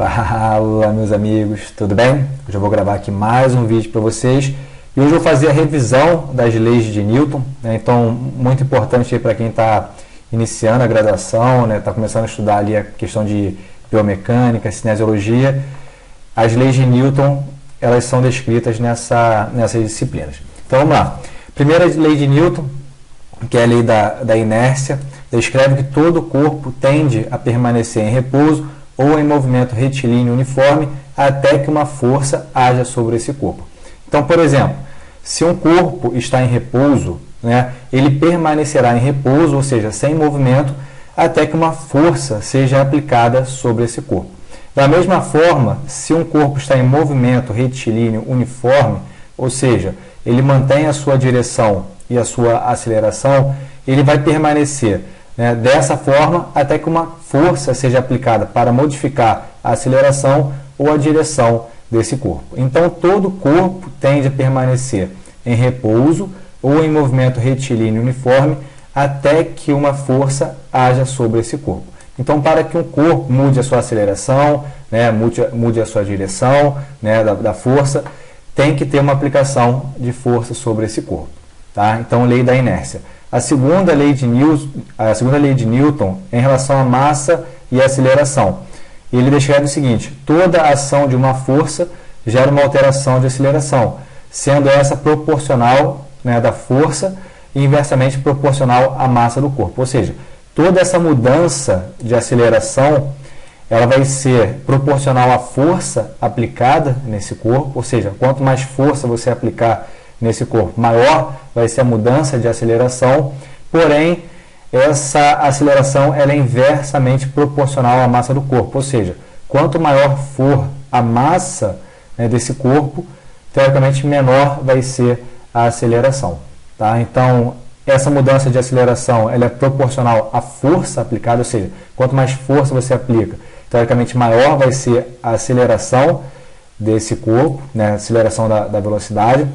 Fala, meus amigos, tudo bem? Hoje eu vou gravar aqui mais um vídeo para vocês e hoje eu vou fazer a revisão das leis de Newton, né? Então, muito importante para quem está iniciando a graduação, né? Está começando a estudar ali a questão de biomecânica, cinesiologia. As leis de Newton, elas são descritas nessas disciplinas. Então, vamos lá. Primeira lei de Newton, que é a lei da inércia, descreve que todo corpo tende a permanecer em repouso ou em movimento retilíneo uniforme até que uma força haja sobre esse corpo. Então, por exemplo, se um corpo está em repouso, né, ele permanecerá em repouso, ou seja, sem movimento, até que uma força seja aplicada sobre esse corpo. Da mesma forma, se um corpo está em movimento retilíneo uniforme, ou seja, ele mantém a sua direção e a sua aceleração, ele vai permanecer dessa forma até que uma força seja aplicada para modificar a aceleração ou a direção desse corpo. Então, todo corpo tende a permanecer em repouso ou em movimento retilíneo uniforme até que uma força haja sobre esse corpo. Então, para que um corpo mude a sua aceleração, mude a sua direção da força, tem que ter uma aplicação de força sobre esse corpo. Tá? Então, lei da inércia. A segunda lei de Newton em relação à massa e aceleração. Ele descreve o seguinte: toda ação de uma força gera uma alteração de aceleração, sendo essa proporcional da força e inversamente proporcional à massa do corpo. Ou seja, toda essa mudança de aceleração ela vai ser proporcional à força aplicada nesse corpo, ou seja, quanto mais força você aplicar nesse corpo, maior vai ser a mudança de aceleração, porém, essa aceleração ela é inversamente proporcional à massa do corpo, ou seja, quanto maior for a massa desse corpo, teoricamente menor vai ser a aceleração. Tá? Então, essa mudança de aceleração ela é proporcional à força aplicada, ou seja, quanto mais força você aplica, teoricamente maior vai ser a aceleração desse corpo, a aceleração da velocidade,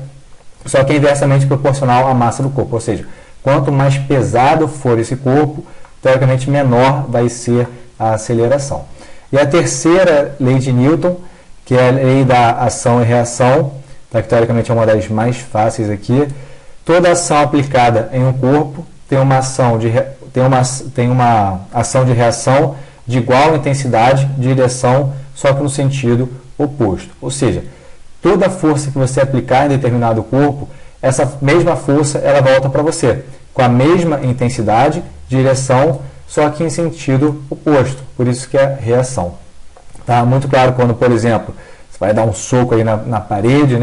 só que é inversamente proporcional à massa do corpo, ou seja, quanto mais pesado for esse corpo, teoricamente menor vai ser a aceleração. E a terceira lei de Newton, que é a lei da ação e reação, que teoricamente é uma das mais fáceis aqui. Toda ação aplicada em um corpo tem uma ação de reação de igual intensidade, direção, só que no sentido oposto. Ou seja, toda força que você aplicar em determinado corpo, essa mesma força ela volta para você, com a mesma intensidade, direção, só que em sentido oposto. Por isso que é reação. Tá? Muito claro quando, por exemplo, você vai dar um soco aí na parede,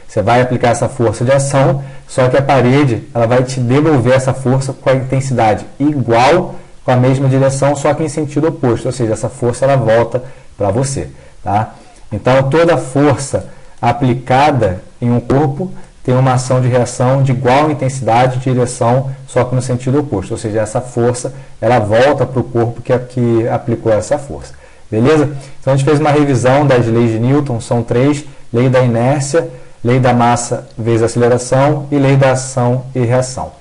você vai aplicar essa força de ação, só que a parede ela vai te devolver essa força com a intensidade igual, com a mesma direção, só que em sentido oposto. Ou seja, essa força ela volta para você. Tá? Então, toda força aplicada em um corpo tem uma ação de reação de igual intensidade e direção, só que no sentido oposto. Ou seja, essa força ela volta para o corpo que aplicou essa força. Beleza? Então, a gente fez uma revisão das leis de Newton, são 3. Lei da inércia, lei da massa vezes aceleração e lei da ação e reação.